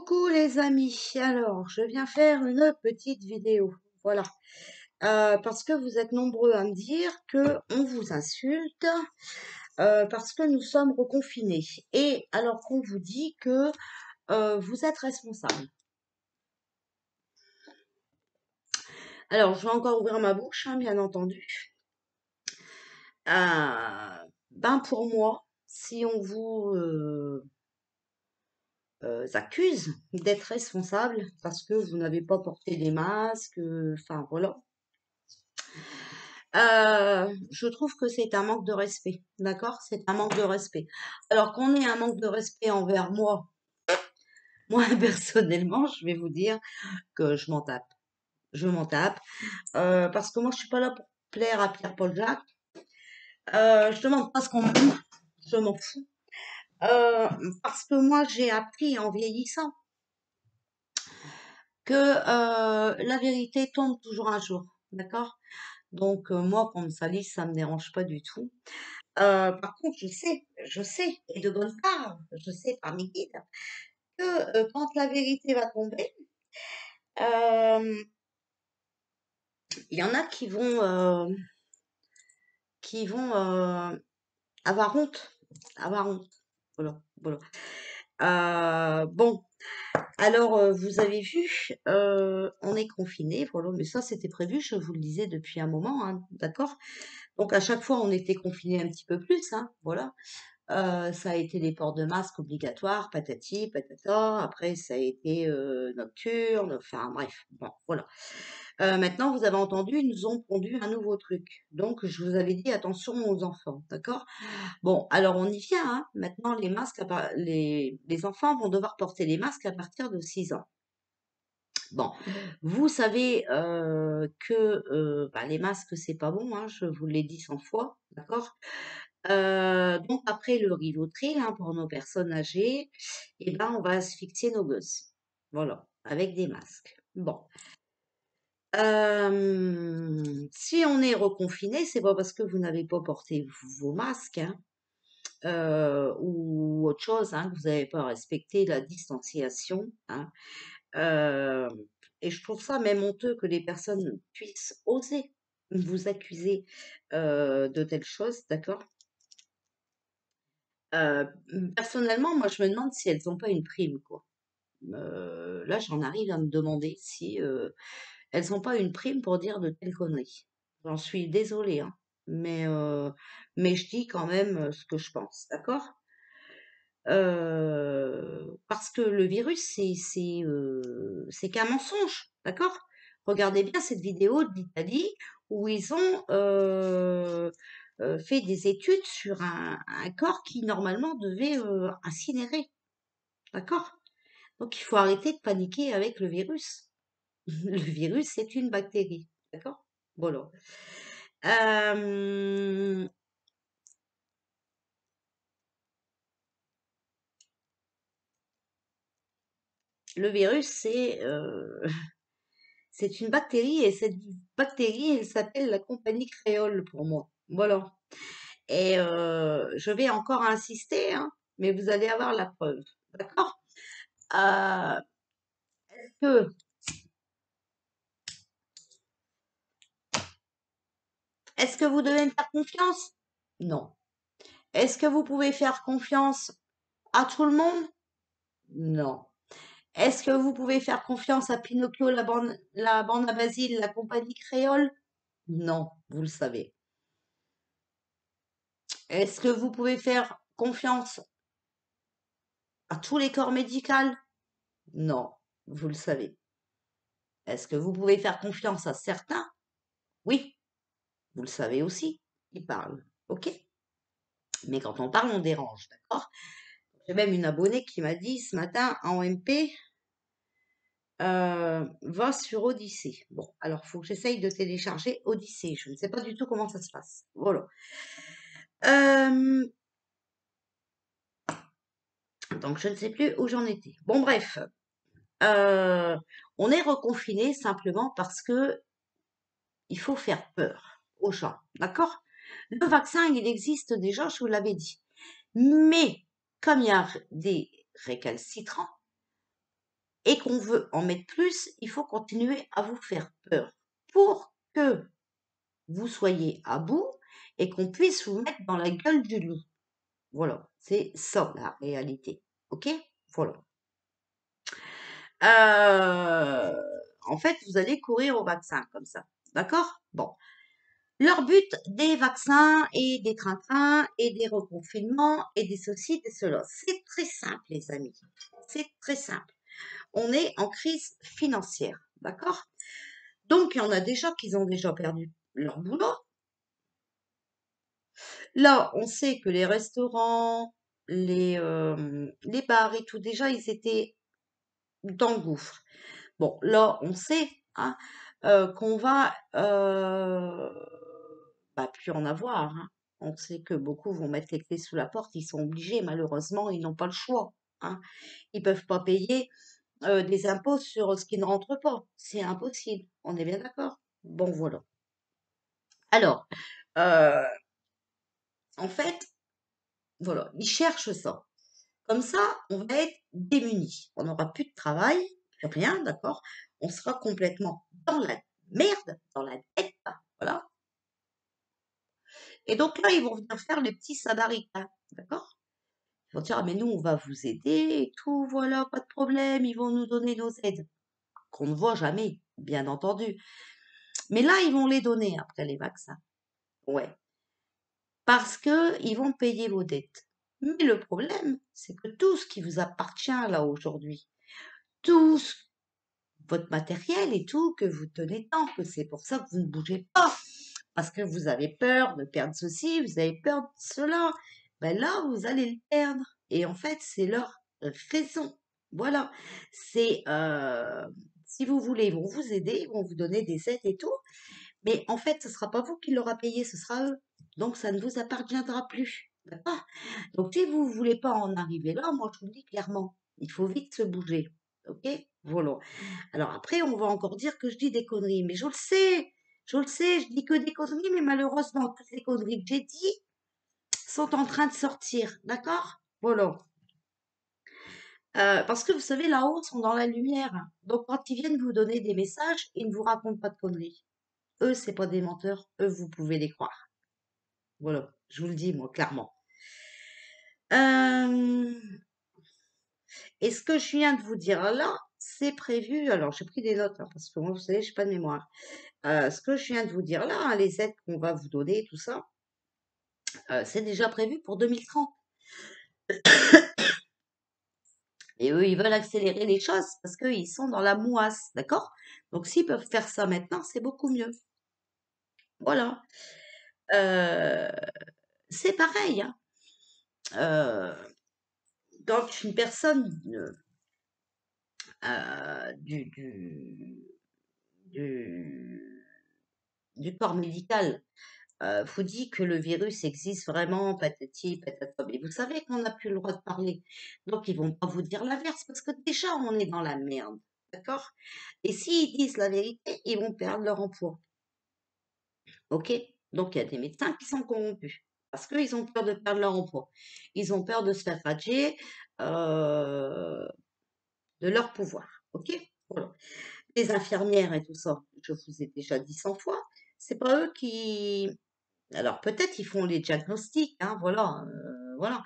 Coucou les amis, alors je viens faire une petite vidéo, voilà. Parce que vous êtes nombreux à me dire que on vous insulte, parce que nous sommes reconfinés. Et alors qu'on vous dit que vous êtes responsable. Alors je vais encore ouvrir ma bouche, hein, bien entendu. Ben pour moi, si on vous accuse d'être responsable parce que vous n'avez pas porté les masques, enfin voilà. Je trouve que c'est un manque de respect, d'accord? C'est un manque de respect. Alors qu'on ait un manque de respect envers moi, moi personnellement, je vais vous dire que je m'en tape. Je m'en tape. Parce que moi, je suis pas là pour plaire à Pierre-Paul Jacques. Je demande pas ce qu'on m'aime, je m'en fous. Euh, Parce que moi, j'ai appris en vieillissant que la vérité tombe toujours un jour, d'accord? Donc moi, qu'on me salisse, ça me dérange pas du tout. Par contre, je sais, et de bonne part, je sais par mes guides, que quand la vérité va tomber, euh, il y en a qui vont avoir honte, avoir honte. Voilà, voilà. Bon, alors vous avez vu, on est confiné, voilà, mais ça c'était prévu, je vous le disais depuis un moment, hein, d'accord? Donc à chaque fois on était confiné un petit peu plus, hein, voilà. Ça a été les ports de masque obligatoires, patati, patata. Après, ça a été nocturne. Enfin, bref. Bon, voilà. Maintenant, vous avez entendu, ils nous ont pondu un nouveau truc. Donc, je vous avais dit attention aux enfants, d'accord? Bon, alors on y vient, hein. Maintenant, les masques, les enfants vont devoir porter les masques à partir de 6 ans. Bon, vous savez que bah, les masques, c'est pas bon, hein, je vous l'ai dit 100 fois, d'accord? Donc après le Rivotril, hein, pour nos personnes âgées, eh ben, on va asphyxier nos gosses. Voilà, avec des masques. Bon. Si on est reconfiné, c'est pas parce que vous n'avez pas porté vos masques, hein, ou autre chose, hein, que vous n'avez pas respecté la distanciation, hein. Euh, et je trouve ça même honteux que les personnes puissent oser vous accuser de telles choses, d'accord? Personnellement, moi, je me demande si elles n'ont pas une prime, quoi. Là, j'en arrive à me demander si elles n'ont pas une prime pour dire de telles conneries. J'en suis désolée, hein, mais, euh, mais je dis quand même ce que je pense, d'accord? Parce que le virus, c'est qu'un mensonge, d'accord? Regardez bien cette vidéo d'Italie où ils ont fait des études sur un corps qui normalement devait incinérer, d'accord? Donc il faut arrêter de paniquer avec le virus. Le virus, c'est une bactérie, d'accord? Voilà. Euh, le virus, c'est une bactérie et cette bactérie, elle s'appelle la compagnie créole pour moi. Voilà. Et je vais encore insister, hein, mais vous allez avoir la preuve. D'accord? Euh, que, Est-ce que vous devez me faire confiance? Non. Est-ce que vous pouvez faire confiance à tout le monde? Non. Est-ce que vous pouvez faire confiance à Pinocchio, la bande à Basile, la compagnie créole? Non, vous le savez. Est-ce que vous pouvez faire confiance à tous les corps médicaux? Non, vous le savez. Est-ce que vous pouvez faire confiance à certains? Oui, vous le savez aussi. Ils parlent. OK? Mais quand on parle, on dérange, d'accord? J'ai même une abonnée qui m'a dit ce matin en MP, va sur Odyssée. Bon, alors il faut que j'essaye de télécharger Odyssée. Je ne sais pas du tout comment ça se passe. Voilà. Euh, donc je ne sais plus où j'en étais. Bon, bref. Euh, on est reconfiné simplement parce que il faut faire peur aux gens. D'accord? Le vaccin, il existe déjà, je vous l'avais dit. Mais comme il y a des récalcitrants, et qu'on veut en mettre plus, il faut continuer à vous faire peur pour que vous soyez à bout et qu'on puisse vous mettre dans la gueule du loup. Voilà, c'est ça la réalité. Ok? Voilà. En fait, vous allez courir au vaccin comme ça. D'accord? Bon. Leur but des vaccins et des trains-trains et des reconfinements et des ceci, des cela, c'est très simple, les amis. C'est très simple. On est en crise financière. D'accord? Donc, il y en a déjà qui ont déjà perdu leur boulot. Là, on sait que les restaurants, les bars et tout, déjà, ils étaient dans le gouffre. Bon, là, on sait hein, qu'on va plus en avoir. Hein. On sait que beaucoup vont mettre les clés sous la porte. Ils sont obligés, malheureusement, ils n'ont pas le choix. Hein. Ils peuvent pas payer des impôts sur ce qui ne rentre pas. C'est impossible. On est bien d'accord? Bon, voilà. Alors, euh, en fait, voilà, ils cherchent ça. Comme ça, on va être démunis. On n'aura plus de travail, plus rien, d'accord? On sera complètement dans la merde, dans la dette, voilà. Et donc là, ils vont venir faire les petits samaritains, d'accord? Ils vont dire, ah, mais nous, on va vous aider et tout, voilà, pas de problème, ils vont nous donner nos aides, qu'on ne voit jamais, bien entendu. Mais là, ils vont les donner après les vaccins. Ouais. Parce que ils vont payer vos dettes. Mais le problème, c'est que tout ce qui vous appartient là aujourd'hui, tout votre matériel et tout, que vous tenez tant, que c'est pour ça que vous ne bougez pas, parce que vous avez peur de perdre ceci, vous avez peur de cela, ben là, vous allez le perdre. Et en fait, c'est leur raison. Voilà. C'est, si vous voulez, ils vont vous aider, ils vont vous donner des aides et tout, mais en fait, ce sera pas vous qui l'aura payé, ce sera eux. Donc, ça ne vous appartiendra plus. D'accord? Donc, si vous voulez pas en arriver là, moi, je vous le dis clairement, il faut vite se bouger. Ok? Voilà. Alors après, on va encore dire que je dis des conneries, mais je le sais, je dis que des conneries, mais malheureusement, toutes les conneries que j'ai dit sont en train de sortir, d'accord? Voilà. Parce que vous savez, là-haut, sont dans la lumière. Donc quand ils viennent vous donner des messages, ils ne vous racontent pas de conneries. Eux, c'est pas des menteurs. Eux, vous pouvez les croire. Voilà, je vous le dis, moi, clairement. Euh, et ce que je viens de vous dire là, c'est prévu. Alors, j'ai pris des notes, hein, parce que moi, vous savez, j'ai pas de mémoire. Ce que je viens de vous dire là, hein, les aides qu'on va vous donner, tout ça, c'est déjà prévu pour 2030. Et eux, ils veulent accélérer les choses parce qu'ils sont dans la mouasse, d'accord? Donc, s'ils peuvent faire ça maintenant, c'est beaucoup mieux. Voilà. Euh, c'est pareil, hein. Euh, quand une personne euh, du, du, du, du corps médical vous dit que le virus existe vraiment, patati, patata. Mais vous savez qu'on n'a plus le droit de parler. Donc, ils vont pas vous dire l'inverse parce que déjà, on est dans la merde. D'accord? Et s'ils disent la vérité, ils vont perdre leur emploi. OK? Donc, il y a des médecins qui sont corrompus parce qu'ils ont peur de perdre leur emploi. Ils ont peur de se faire radier euh, de leur pouvoir. OK? Voilà. Les infirmières et tout ça, je vous ai déjà dit 100 fois, c'est pas eux qui, alors peut-être ils font les diagnostics, hein, voilà, voilà.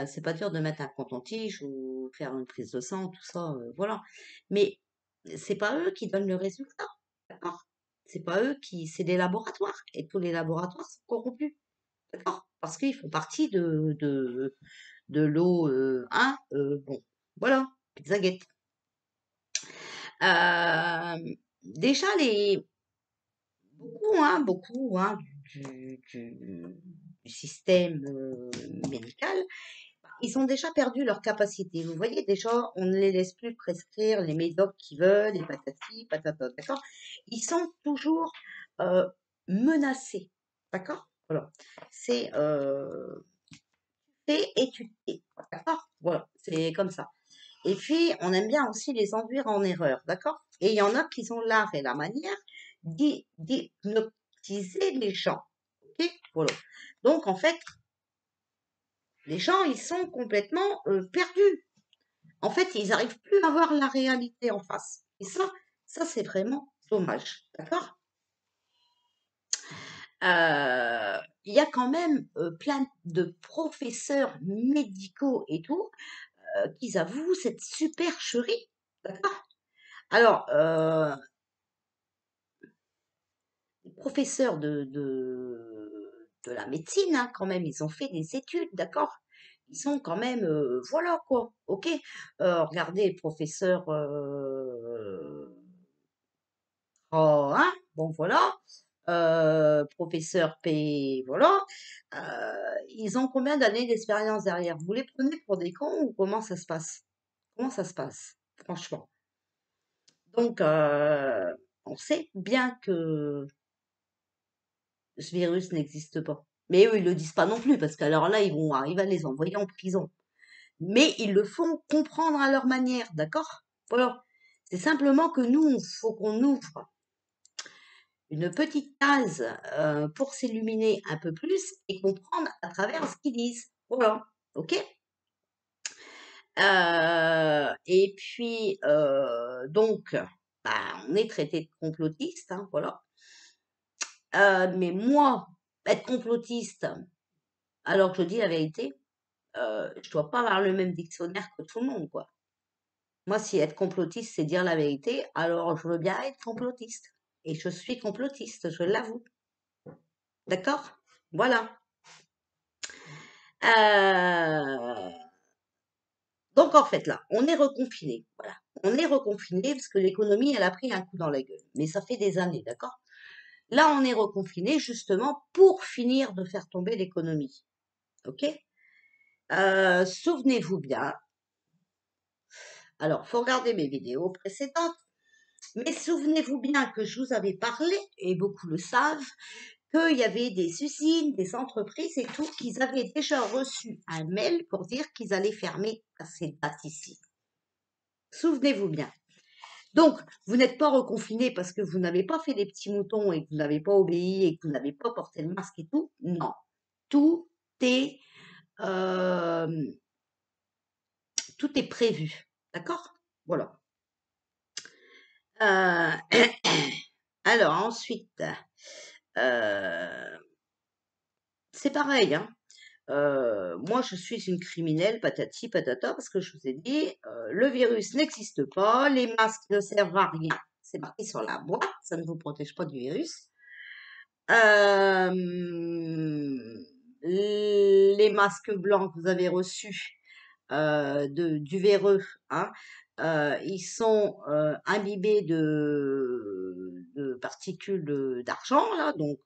C'est pas dur de mettre un coton-tige ou faire une prise de sang, tout ça, voilà. Mais c'est pas eux qui donnent le résultat, d'accord? C'est pas eux qui, c'est des laboratoires et tous les laboratoires sont corrompus, d'accord? Parce qu'ils font partie de l'eau, hein, bon, voilà, pizzagate. Déjà beaucoup, hein, du système médical, ils ont déjà perdu leur capacité. Vous voyez, déjà, on ne les laisse plus prescrire les médocs qu'ils veulent, les patati, patata, d'accord? Ils sont toujours menacés, d'accord? Voilà. C'est et tu t'es, d'accord? Voilà, c'est comme ça. Et puis, on aime bien aussi les induire en erreur, d'accord? Et il y en a qui ont l'art et la manière d'hypnotiser les gens. Ok? Voilà. Donc, en fait, les gens, ils sont complètement perdus. En fait, ils n'arrivent plus à voir la réalité en face. Et ça c'est vraiment dommage. D'accord? Il y a quand même plein de professeurs médicaux et tout qui avouent cette supercherie. D'accord? Alors, les professeurs de la médecine, hein, quand même, ils ont fait des études, d'accord? Ils sont quand même, voilà quoi, ok? Regardez le professeur, oh, hein, bon voilà, professeur P, voilà. Ils ont combien d'années d'expérience derrière? Vous les prenez pour des cons ou comment ça se passe? Comment ça se passe, franchement? Donc, on sait bien que ce virus n'existe pas. Mais eux, ils le disent pas non plus, parce qu'alors là, ils vont arriver à les envoyer en prison. Mais ils le font comprendre à leur manière, d'accord? Voilà. C'est simplement que nous, il faut qu'on ouvre une petite case pour s'illuminer un peu plus et comprendre à travers ce qu'ils disent. Voilà. OK? Et puis, donc, bah, on est traité de complotiste, hein, voilà. Mais moi, être complotiste, alors que je dis la vérité, je dois pas avoir le même dictionnaire que tout le monde, quoi. Moi, si être complotiste, c'est dire la vérité, alors je veux bien être complotiste. Et je suis complotiste, je l'avoue. D'accord? Voilà. Euh, Donc, en fait, là, on est reconfiné. Voilà. On est reconfiné parce que l'économie, elle a pris un coup dans la gueule. Mais ça fait des années, d'accord? Là, on est reconfiné justement pour finir de faire tomber l'économie. OK? Souvenez-vous bien. Alors, faut regarder mes vidéos précédentes. Mais souvenez-vous bien que je vous avais parlé, et beaucoup le savent, qu'il y avait des usines, des entreprises et tout, qu'ils avaient déjà reçu un mail pour dire qu'ils allaient fermer à cette date ici. Souvenez-vous bien. Donc, vous n'êtes pas reconfiné parce que vous n'avez pas fait les petits moutons et que vous n'avez pas obéi et que vous n'avez pas porté le masque et tout. Non. Tout est, euh, tout est prévu. D'accord? Voilà. Euh, alors, ensuite, c'est pareil, hein. Moi, je suis une criminelle, patati patata, parce que je vous ai dit, le virus n'existe pas, les masques ne servent à rien. C'est marqué sur la boîte, ça ne vous protège pas du virus. Euh, les masques blancs que vous avez reçus du véreux, hein, ils sont imbibés de particules d'argent, là, donc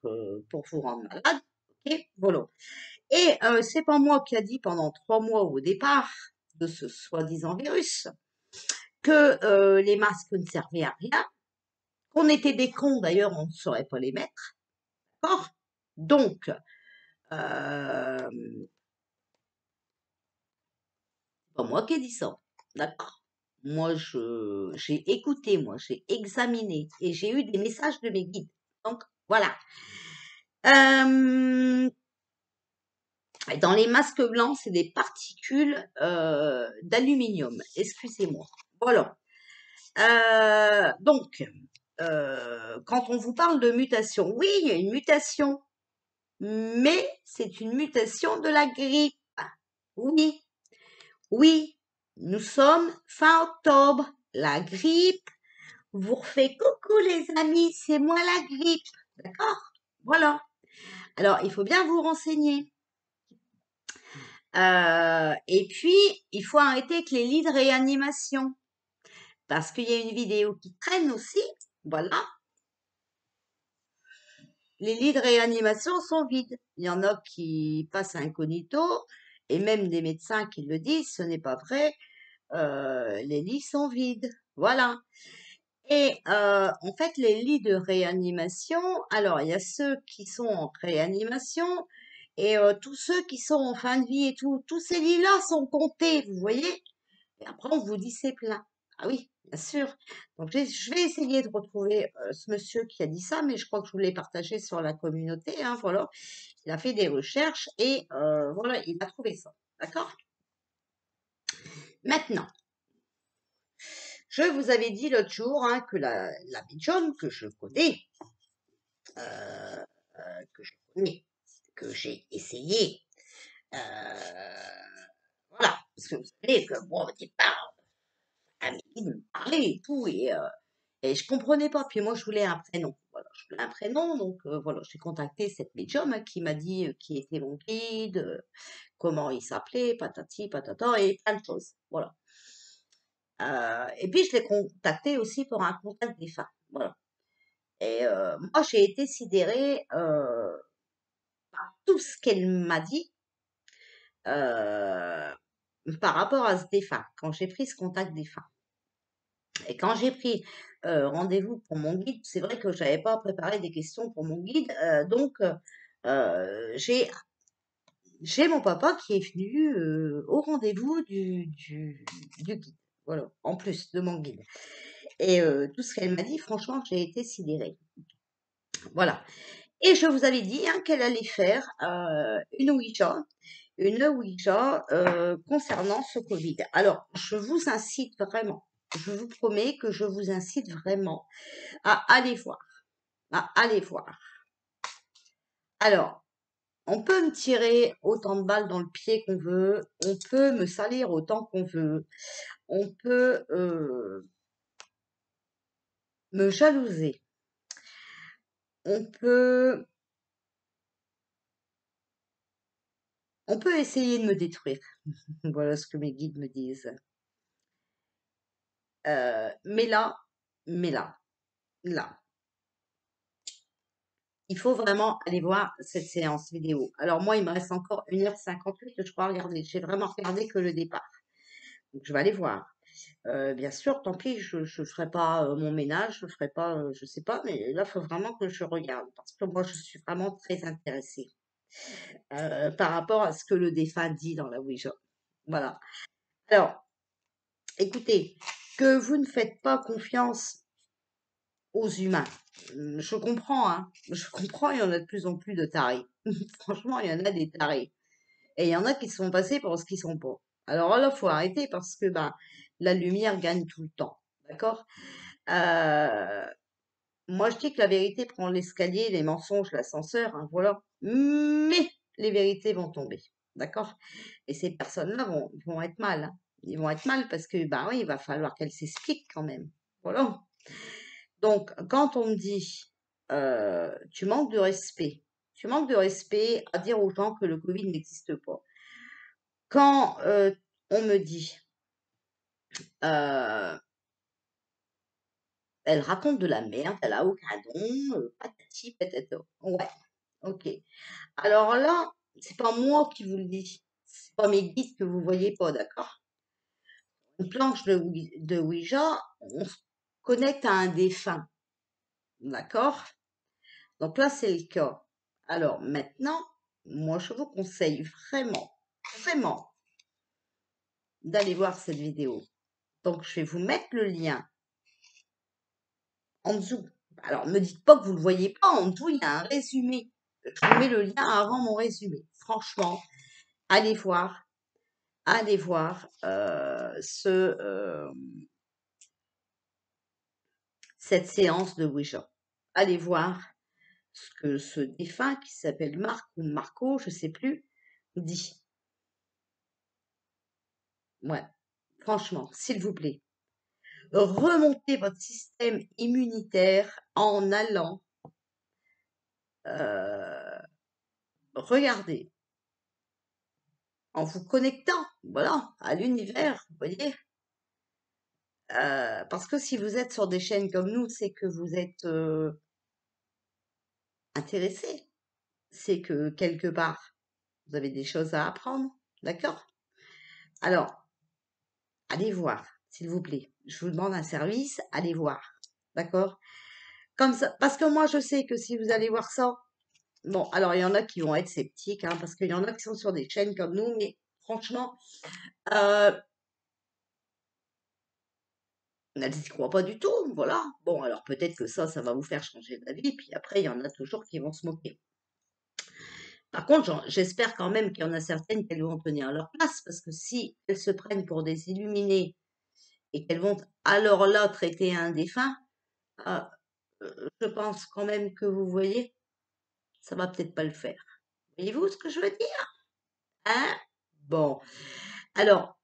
pour vous rendre malade. Ok, voilà. Et c'est pas moi qui a dit pendant 3 mois au départ de ce soi-disant virus que les masques ne servaient à rien, qu'on était des cons d'ailleurs, on ne saurait pas les mettre. D'accord? Donc, c'est pas moi qui ai dit ça. D'accord? Moi, j'ai écouté, moi, j'ai examiné et j'ai eu des messages de mes guides. Donc, voilà. Dans les masques blancs, c'est des particules d'aluminium. Excusez-moi. Voilà. Donc, quand on vous parle de mutation, oui, il y a une mutation, mais c'est une mutation de la grippe. Oui, oui, nous sommes fin octobre. La grippe vous refait coucou les amis, c'est moi la grippe. D'accord? Voilà. Alors, il faut bien vous renseigner. Et puis, il faut arrêter avec les lits de réanimation. Parce qu'il y a une vidéo qui traîne aussi. Voilà. Les lits de réanimation sont vides. Il y en a qui passent incognito, et même des médecins qui le disent, ce n'est pas vrai. Les lits sont vides. Voilà. Et en fait, les lits de réanimation, alors il y a ceux qui sont en réanimation et tous ceux qui sont en fin de vie et tout, tous ces lits-là sont comptés, vous voyez? Et après, on vous dit c'est plein. Ah oui, bien sûr. Donc, je vais essayer de retrouver ce monsieur qui a dit ça, mais je crois que je vous l'ai partagé sur la communauté, hein, voilà. Il a fait des recherches et voilà, il a trouvé ça. D'accord? Maintenant. Je vous avais dit l'autre jour hein, que la médium que je connais, euh, que je connais, que j'ai essayé, voilà, parce que vous savez que moi au départ, elle me parlait et tout, et je comprenais pas. Puis moi, je voulais un prénom. Voilà, je voulais un prénom, donc voilà, j'ai contacté cette médium hein, qui m'a dit qui était mon guide, comment il s'appelait, patati, patata, et plein de choses. Voilà. Et puis, je l'ai contacté aussi pour un contact des femmes. Voilà. Et moi, j'ai été sidérée par tout ce qu'elle m'a dit euh, par rapport à ce défunt, quand j'ai pris ce contact des femmes. Et quand j'ai pris rendez-vous pour mon guide, c'est vrai que j'avais pas préparé des questions pour mon guide, donc j'ai mon papa qui est venu au rendez-vous du guide, voilà, en plus de mon guide. Et tout ce qu'elle m'a dit, franchement, j'ai été sidérée. Voilà. Et je vous avais dit hein, qu'elle allait faire une Ouija concernant ce Covid. Alors, je vous incite vraiment, je vous promets que je vous incite vraiment à aller voir, à aller voir. Alors, on peut me tirer autant de balles dans le pied qu'on veut, on peut me salir autant qu'on veut, on peut me jalouser, on on peut essayer de me détruire. Voilà ce que mes guides me disent. Mais là, mais là, il faut vraiment aller voir cette séance vidéo. Alors moi, il me reste encore 1h58, je crois, regarder. J'ai vraiment regardé que le départ. Donc je vais aller voir. Bien sûr, tant pis, je ne ferai pas mon ménage, je ferai pas, je sais pas, mais là, il faut vraiment que je regarde parce que moi, je suis vraiment très intéressée par rapport à ce que le défunt dit dans la Ouija. Voilà. Alors, écoutez, que vous ne faites pas confiance aux humains. Je comprends, hein. Je comprends, il y en a de plus en plus de tarés. Franchement, il y en a des tarés. Et il y en a qui se font passer pour ce qu'ils sont pas. Alors là, faut arrêter parce que bah, la lumière gagne tout le temps. D'accord? Euh, Moi, je dis que la vérité prend l'escalier, les mensonges l'ascenseur, hein, voilà. Mais les vérités vont tomber. D'accord? Et ces personnes-là vont être mal, hein. Ils vont être mal parce que, bah oui, il va falloir qu'elles s'expliquent quand même. Voilà. Donc, quand on me dit, tu manques de respect à dire aux gens que le Covid n'existe pas. Quand on me dit, euh, elle raconte de la merde, elle a aucun don, patati patata. Ouais, ok. Alors là, c'est pas moi qui vous le dis, c'est pas mes guides que vous voyez pas, d'accord? Une planche de Ouija, on se connecte à un défunt, d'accord? Donc là, c'est le cas. Alors maintenant, moi, je vous conseille vraiment, vraiment d'aller voir cette vidéo. Donc, je vais vous mettre le lien en dessous. Alors, ne me dites pas que vous ne le voyez pas. En dessous, il y a un résumé. Je vous mets le lien avant mon résumé. Franchement, allez voir, allez voir cette séance de Ouija. Allez voir ce que ce défunt qui s'appelle Marc ou Marco, je ne sais plus, dit. Ouais, franchement, s'il vous plaît. Remontez votre système immunitaire en allant euh, regarder, en vous connectant, voilà, à l'univers, vous voyez. Parce que si vous êtes sur des chaînes comme nous, c'est que vous êtes intéressé, c'est que quelque part, vous avez des choses à apprendre, d'accord? Alors, allez voir, s'il vous plaît. Je vous demande un service, allez voir, d'accord? Comme ça, parce que moi, je sais que si vous allez voir ça, bon, alors il y en a qui vont être sceptiques, hein, parce qu'il y en a qui sont sur des chaînes comme nous, mais franchement, euh, elles n'y croient pas du tout, voilà. Bon, alors peut-être que ça va vous faire changer d'avis, puis après, il y en a toujours qui vont se moquer. Par contre, j'espère quand même qu'il y en a certaines qui vont tenir leur place, parce que si elles se prennent pour des illuminés et qu'elles vont alors là traiter un défunt, ah, je pense quand même que vous voyez, ça va peut-être pas le faire. Voyez-vous ce que je veux dire? Hein? Bon. Alors,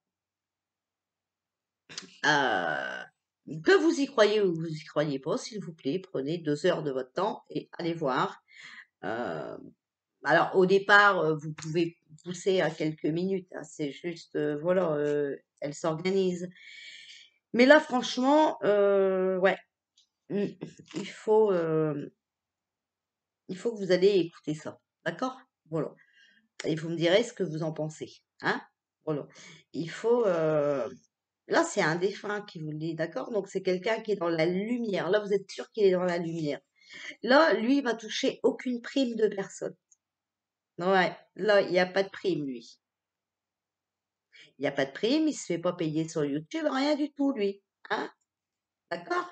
euh, que vous y croyez ou vous y croyez pas, s'il vous plaît, prenez 2 heures de votre temps et allez voir. Euh, alors, au départ, vous pouvez pousser à quelques minutes, hein, c'est juste, voilà, elle s'organise. Mais là, franchement, ouais, mm, il faut, euh, il faut que vous allez écouter ça, d'accord? Voilà. Et vous me direz ce que vous en pensez, hein? Voilà. Il faut, là, c'est un défunt qui vous le dit, d'accord? Donc, c'est quelqu'un qui est dans la lumière. Là, vous êtes sûr qu'il est dans la lumière. Là, lui, il va toucher aucune prime de personne. Ouais, là, il n'y a pas de prime, lui. Il n'y a pas de prime, il se fait pas payer sur YouTube, rien du tout, lui. Hein? D'accord?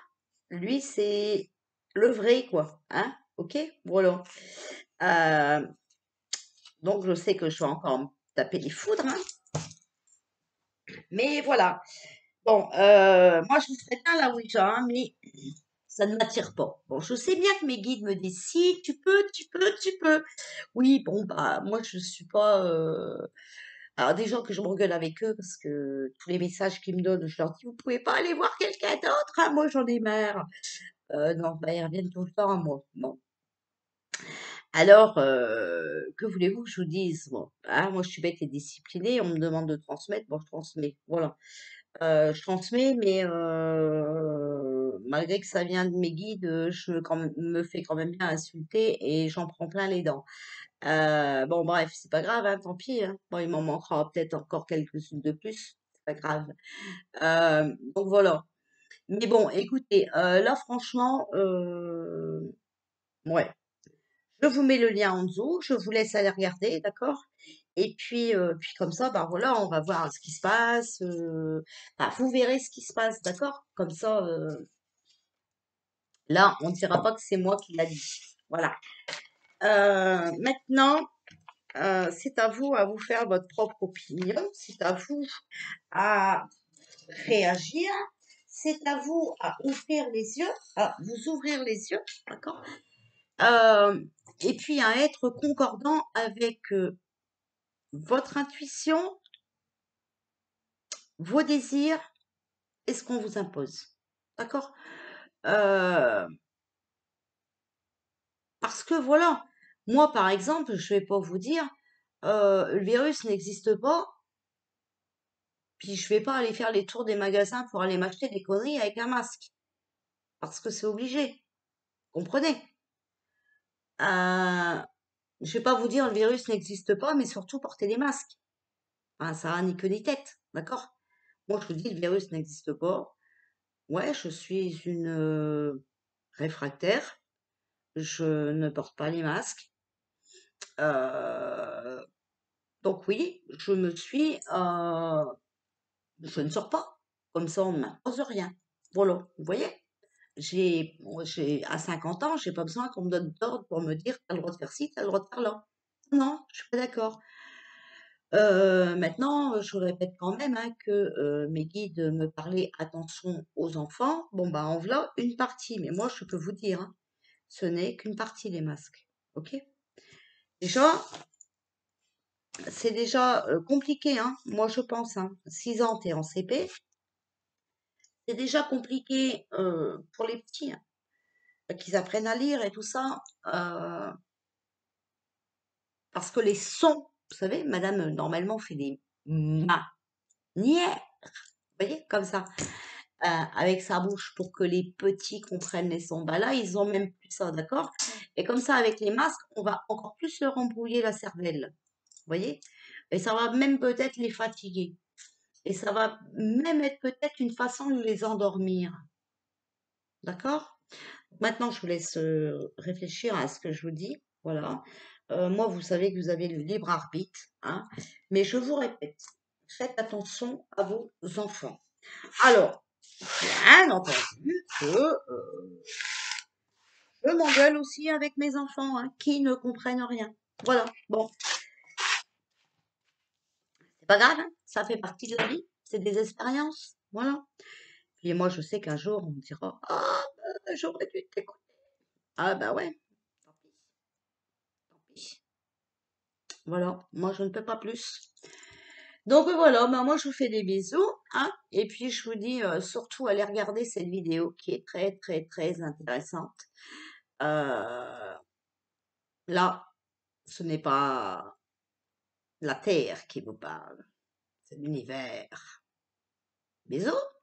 Lui, c'est le vrai, quoi. Hein? Ok? Voilà. Euh, donc, je sais que je vais encore me taper les foudres, hein, mais voilà. Bon, moi, je vous ferais bien la Ouija, hein, mais ça ne m'attire pas. Bon, je sais bien que mes guides me disent si, tu peux, tu peux, tu peux. Oui, bon, bah, moi, je suis pas. Alors, des gens que je m'engueule avec eux parce que tous les messages qu'ils me donnent, je leur dis, vous pouvez pas aller voir quelqu'un d'autre, hein, moi, j'en ai marre. Non, bah, ils reviennent tout le temps à moi. Bon. Alors, que voulez-vous que je vous dise? Bon, hein, moi, je suis bête et disciplinée, on me demande de transmettre, bon, je transmets. Voilà. Je transmets, mais malgré que ça vient de mes guides, me fais quand même bien insulter et j'en prends plein les dents. Bon, bref, c'est pas grave, hein, tant pis, hein. Bon, il m'en manquera peut-être encore quelques-unes de plus, c'est pas grave. Donc voilà. Mais bon, écoutez, là, franchement, ouais. Je vous mets le lien en dessous, je vous laisse aller regarder, d'accord? Et puis comme ça, bah voilà, on va voir ce qui se passe. Enfin, vous verrez ce qui se passe, d'accord? Comme ça, là, on ne dira pas que c'est moi qui l'a dit. Voilà. Maintenant, c'est à vous faire votre propre opinion, c'est à vous à réagir, c'est à vous à ouvrir les yeux, à vous ouvrir les yeux, d'accord? Euh, et puis à être concordant avec votre intuition, vos désirs et ce qu'on vous impose. D'accord? Euh, Parce que voilà, moi par exemple, je vais pas vous dire, le virus n'existe pas, puis je vais pas aller faire les tours des magasins pour aller m'acheter des conneries avec un masque. Parce que c'est obligé. Comprenez? Euh, je vais pas vous dire le virus n'existe pas, mais surtout portez des masques. Enfin, ça a ni queue ni tête. D'accord? Moi je vous dis le virus n'existe pas. Ouais, je suis une réfractaire. Je ne porte pas les masques. Euh, donc oui, je ne sors pas. Comme ça, on ne m'impose rien. Voilà, vous voyez? À 50 ans, j'ai pas besoin qu'on me donne d'ordre pour me dire, t'as le droit de faire ci, t'as le droit de faire là. Non, je suis pas d'accord. Maintenant, je vous répète quand même, hein, que mes guides me parlaient attention aux enfants. Bon, bah, en voilà une partie, mais moi, je peux vous dire, hein, ce n'est qu'une partie les masques. Ok? Déjà, c'est déjà compliqué, hein, moi je pense, hein. 6 ans, t'es en CP, c'est déjà compliqué pour les petits, hein, qu'ils apprennent à lire et tout ça, parce que les sons, vous savez, madame, normalement, fait des manières, vous voyez, comme ça, avec sa bouche pour que les petits comprennent les sons. Bah là, ils ont même plus ça, d'accord? Et comme ça, avec les masques, on va encore plus leur embrouiller la cervelle, vous voyez? Et ça va même peut-être les fatiguer. Et ça va même être peut-être une façon de les endormir. D'accord? Maintenant, je vous laisse réfléchir à ce que je vous dis. Voilà. Moi, vous savez que vous avez le libre arbitre, hein, mais je vous répète, faites attention à vos enfants. Alors, bien entendu que je m'engueule aussi avec mes enfants, hein, qui ne comprennent rien. Voilà. Bon, c'est pas grave, hein, ça fait partie de la vie. C'est des expériences. Voilà. Puis moi, je sais qu'un jour, on me dira: «Ah, j'aurais dû t'écouter». Ah bah ouais, tant pis, tant pis. Voilà, moi je ne peux pas plus. Donc voilà, bah moi je vous fais des bisous, hein, et puis je vous dis surtout allez regarder cette vidéo qui est très très très intéressante. Euh, Là, ce n'est pas la Terre qui vous parle, c'est l'univers. Bisous!